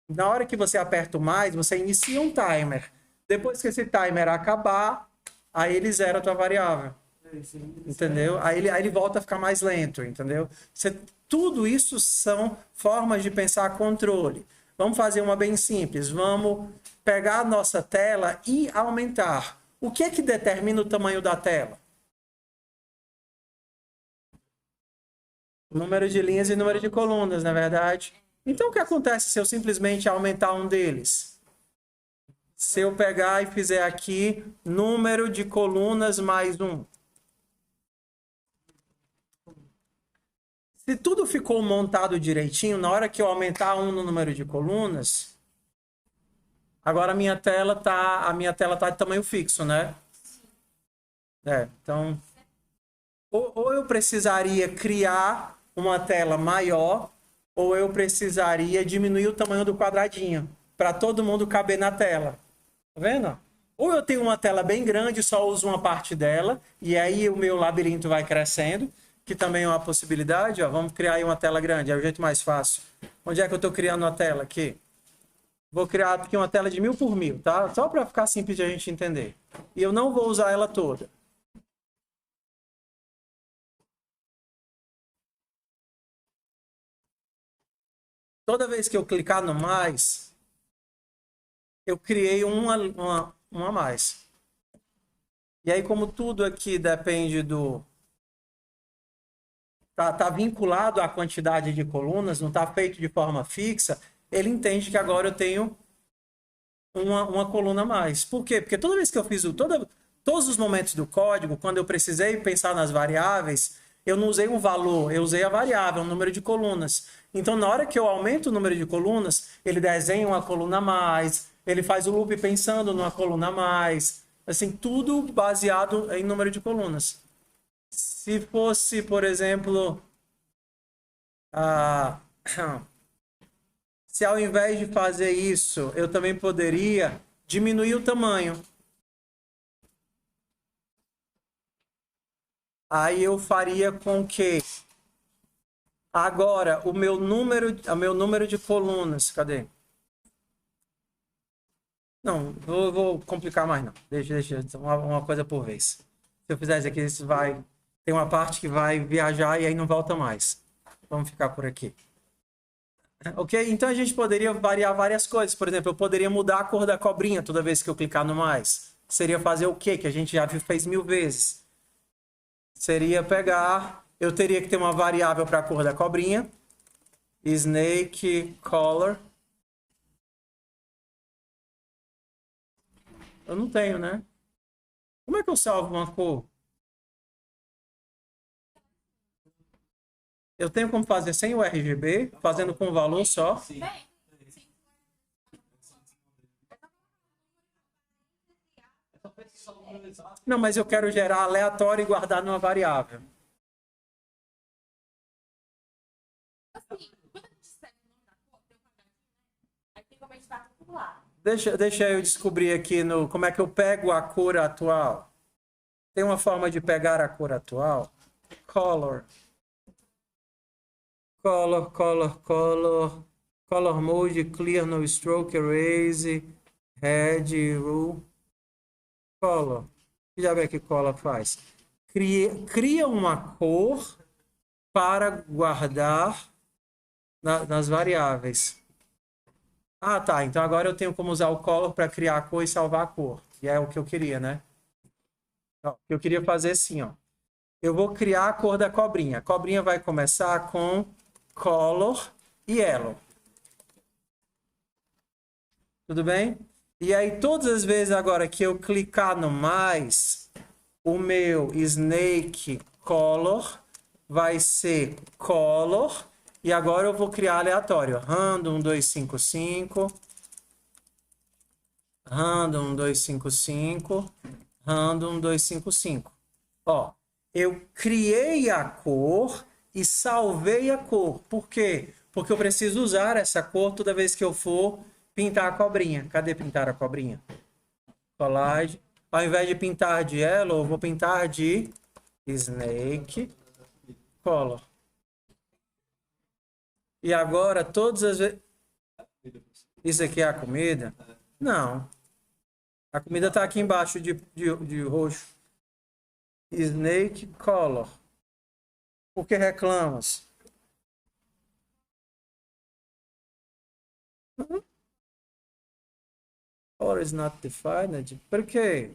Na hora que você aperta o mais, você inicia um timer. Depois que esse timer acabar, aí ele zera a tua variável. Entendeu? Aí ele volta a ficar mais lento, entendeu? Tudo isso são formas de pensar controle. Vamos fazer uma bem simples. Vamos pegar a nossa tela e aumentar. O que é que determina o tamanho da tela? Número de linhas e número de colunas, na verdade. Então, o que acontece se eu simplesmente aumentar um deles? Se eu pegar e fizer aqui número de colunas mais 1. Se tudo ficou montado direitinho, na hora que eu aumentar 1 no número de colunas, agora a minha tela tá de tamanho fixo, né? Então, ou eu precisaria criar uma tela maior, ou eu precisaria diminuir o tamanho do quadradinho. para todo mundo caber na tela. Tá vendo? Ou eu tenho uma tela bem grande, só uso uma parte dela, e aí o meu labirinto vai crescendo, que também é uma possibilidade. Ó, vamos criar aí uma tela grande, é o jeito mais fácil. Onde é que eu estou criando uma tela? Aqui. Vou criar aqui uma tela de 1000 por 1000, tá? Só para ficar simples de a gente entender. E eu não vou usar ela toda. Toda vez que eu clicar no mais, eu criei uma a mais. E aí, como tudo aqui depende do... Tá vinculado à quantidade de colunas, não está feito de forma fixa, ele entende que agora eu tenho uma coluna a mais. Por quê? Porque toda vez que eu fiz todos os momentos do código, quando eu precisei pensar nas variáveis, eu não usei um valor, eu usei a variável, um número de colunas. Então, na hora que eu aumento o número de colunas, ele desenha uma coluna a mais, ele faz o loop pensando numa coluna a mais, assim, tudo baseado em número de colunas. Se fosse, por exemplo, se ao invés de fazer isso, eu também poderia diminuir o tamanho. Aí eu faria com que agora o meu número de colunas, cadê? Não, vou complicar mais não. Deixa uma coisa por vez. Se eu fizer isso aqui, tem uma parte que vai viajar e aí não volta mais. Vamos ficar por aqui. Ok? Então a gente poderia variar várias coisas. Por exemplo, eu poderia mudar a cor da cobrinha toda vez que eu clicar no mais. Seria fazer o quê? Que a gente já fez 1000 vezes. Seria pegar... Eu teria que ter uma variável para a cor da cobrinha. Snake color. Eu não tenho, né? Como é que eu salvo uma cor? Eu tenho como fazer sem o RGB, fazendo com valor só. Sim. Não, mas eu quero gerar aleatório e guardar numa variável. Assim, quando a gente escreve o nome da cor, tem um quadradinho, aí tem como a gente vai calcular. Deixa eu descobrir aqui como é que eu pego a cor atual. Tem uma forma de pegar a cor atual? Color. Color mode, clear, no stroke, erase, red, rule. Color. Já vê que color faz. Cria uma cor para guardar nas variáveis. Ah, tá. Então agora eu tenho como usar o color para criar a cor e salvar a cor. E é o que eu queria, né? Ó, eu queria fazer assim, ó. Eu vou criar a cor da cobrinha. A cobrinha vai começar com color e yellow. Tudo bem? E aí, todas as vezes agora que eu clicar no mais, o meu snake color vai ser color. E agora eu vou criar aleatório. Random 255. Random 255. Random 255. Ó, eu criei a cor e salvei a cor. Por quê? Porque eu preciso usar essa cor toda vez que eu for pintar a cobrinha. Cadê pintar a cobrinha? Collage. Ao invés de pintar de yellow, eu vou pintar de snake color. E agora, todas as vezes... Isso aqui é a comida? Não. A comida está aqui embaixo de roxo. Snake color. Por que reclamas? Color is not defined. Por quê?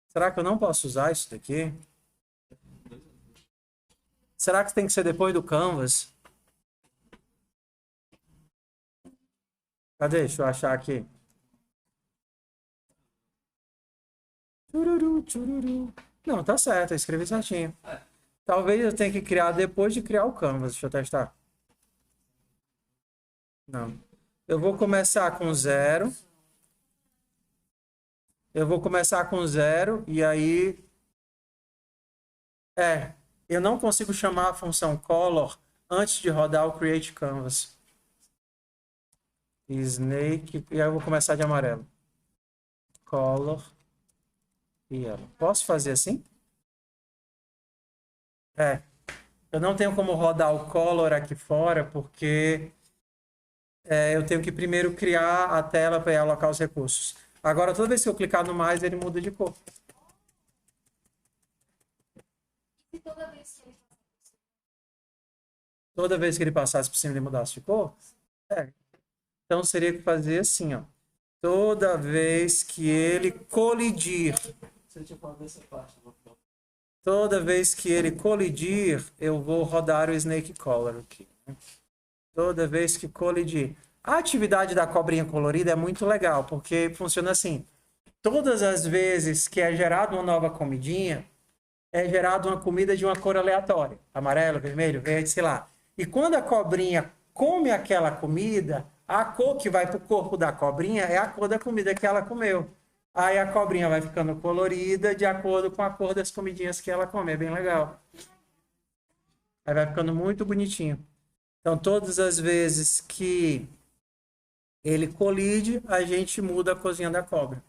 Será que eu não posso usar isso daqui? Será que tem que ser depois do canvas? Cadê? Deixa eu achar aqui. Chururu. Não, tá certo, eu escrevi certinho. Talvez eu tenha que criar depois de criar o canvas. Deixa eu testar. Não. Eu vou começar com 0. Eu vou começar com 0 e aí... eu não consigo chamar a função color antes de rodar o create canvas. Snake, e aí eu vou começar de amarelo. Color, yellow. Posso fazer assim? Eu não tenho como rodar o color aqui fora, porque eu tenho que primeiro criar a tela para alocar os recursos. Agora, toda vez que eu clicar no mais, ele muda de cor. E toda vez que ele Toda vez que ele passasse por cima, ele mudasse de cor? Então, seria que fazer assim, ó. Toda vez que ele colidir, Você tinha falado dessa parte, não? toda vez que ele colidir, eu vou rodar o Snake Color aqui. Toda vez que colidir. A atividade da cobrinha colorida é muito legal, porque funciona assim. Todas as vezes que é gerada uma nova comidinha, é gerada uma comida de uma cor aleatória. Amarelo, vermelho, verde, sei lá. E quando a cobrinha come aquela comida, a cor que vai para o corpo da cobrinha é a cor da comida que ela comeu. Aí a cobrinha vai ficando colorida de acordo com a cor das comidinhas que ela come. É bem legal. Aí vai ficando muito bonitinho. Então, todas as vezes que ele colide, a gente muda a corzinha da cobra.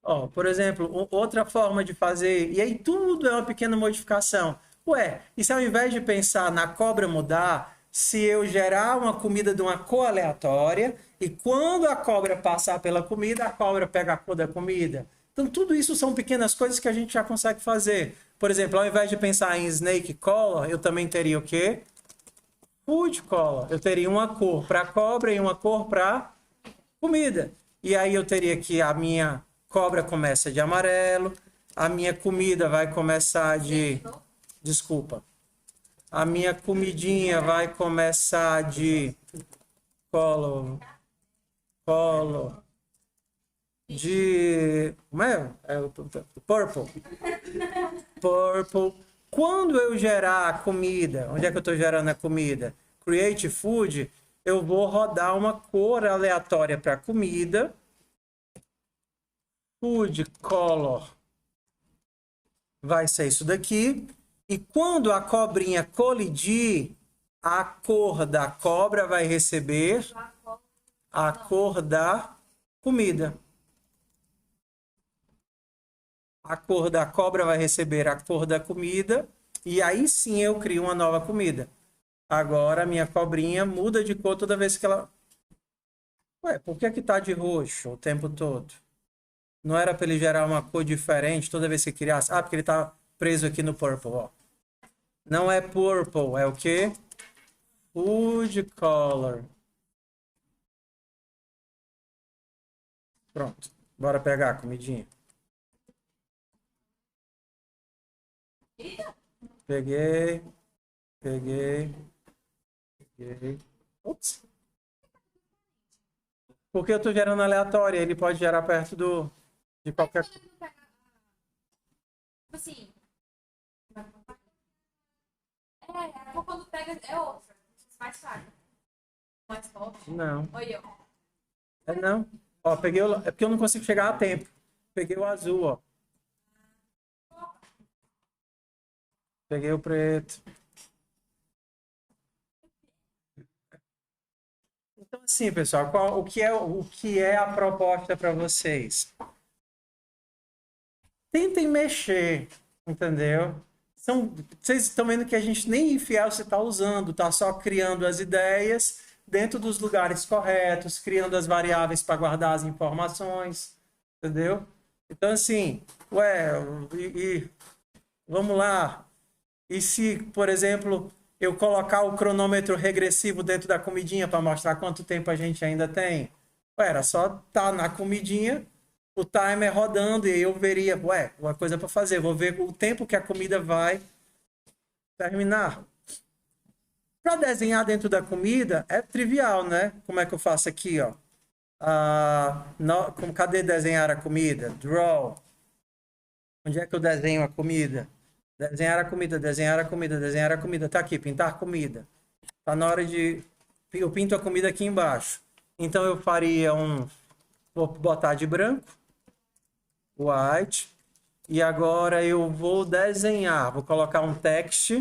Ó, por exemplo, outra forma de fazer, e aí tudo é uma pequena modificação. Ué, e se ao invés de pensar na cobra mudar, se eu gerar uma comida de uma cor aleatória, e quando a cobra passar pela comida, a cobra pega a cor da comida. Então, tudo isso são pequenas coisas que a gente já consegue fazer. Por exemplo, ao invés de pensar em Snake Color, eu também teria o quê? Food Color. Eu teria uma cor para cobra e uma cor para comida. E aí eu teria que a minha cobra começa de amarelo, a minha comida vai começar de... Desculpa. A minha comidinha vai começar de color de... Como é? Purple. Purple. Quando eu gerar a comida, onde é que eu estou gerando a comida? Create Food, eu vou rodar uma cor aleatória para a comida. Food Color vai ser isso daqui. E quando a cobrinha colidir, a cor da cobra vai receber a cor da comida. A cor da cobra vai receber a cor da comida. E aí sim eu crio uma nova comida. Agora a minha cobrinha muda de cor toda vez que ela... Ué, por que tá de roxo o tempo todo? Não era para ele gerar uma cor diferente toda vez que criasse? Ah, porque ele tá preso aqui no purple, ó. Não é purple, é o quê? Food color. Pronto. Bora pegar a comidinha. Peguei. Ups. Porque eu tô gerando aleatório, ele pode gerar perto de qualquer... Tipo assim. A cor quando pega é outra. Mais fraca. Mais forte. Não. Olha, ó. Não. Ó, peguei o... É porque eu não consigo chegar a tempo. Peguei o azul, ó. Peguei o preto. Então, assim, pessoal, o que é a proposta para vocês? Tentem mexer, entendeu? Vocês estão vendo que a gente nem infiel se está usando, está só criando as ideias dentro dos lugares corretos, criando as variáveis para guardar as informações, entendeu? Então, assim, vamos lá. E se, por exemplo, eu colocar o cronômetro regressivo dentro da comidinha para mostrar quanto tempo a gente ainda tem? Era só estar na comidinha, o timer rodando e eu veria, uma coisa para fazer, vou ver o tempo que a comida vai terminar. Para desenhar dentro da comida é trivial, né? Como é que eu faço aqui, ó? Cadê desenhar a comida? Draw. Onde é que eu desenho a comida? Desenhar a comida, desenhar a comida, desenhar a comida. Tá aqui, pintar comida. Tá na hora de... Eu pinto a comida aqui embaixo. Então eu faria Vou botar de branco. White. E agora eu vou desenhar, vou colocar um text.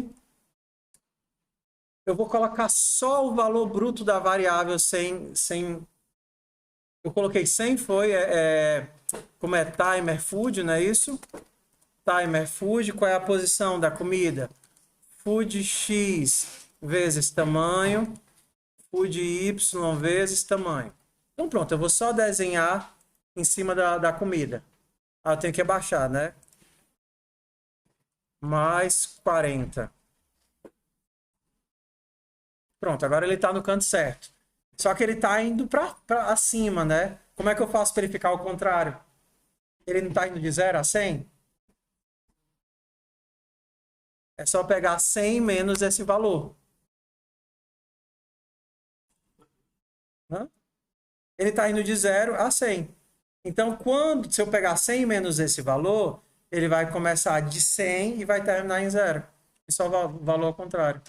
Eu vou colocar só o valor bruto da variável sem... Eu coloquei 100, foi, como é timer food, não é isso? Timer food, qual é a posição da comida? Food X vezes tamanho, food Y vezes tamanho. Então pronto, eu vou só desenhar em cima da comida. Ah, eu tenho que abaixar, né? Mais 40. Pronto, agora ele está no canto certo. Só que ele está indo para acima, né? Como é que eu faço para ele ficar ao contrário? Ele não está indo de 0 a 100? É só pegar 100 menos esse valor. Hã? Ele está indo de 0 a 100. Então, se eu pegar 100 menos esse valor, ele vai começar de 100 e vai terminar em 0. E só o valor ao contrário.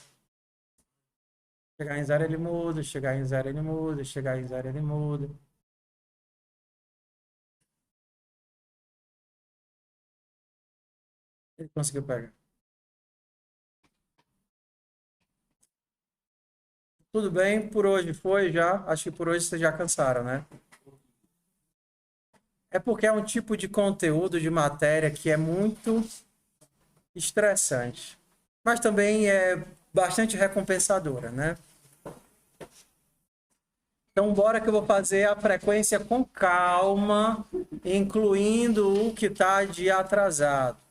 Chegar em 0 ele muda, chegar em 0 ele muda, chegar em 0 ele muda. Ele conseguiu pegar. Tudo bem, por hoje foi já. Acho que por hoje vocês já cansaram, né? É porque é um tipo de conteúdo, de matéria que é muito estressante. Mas também é bastante recompensadora, né? Então, bora que eu vou fazer a frequência com calma, incluindo o que está de atrasado.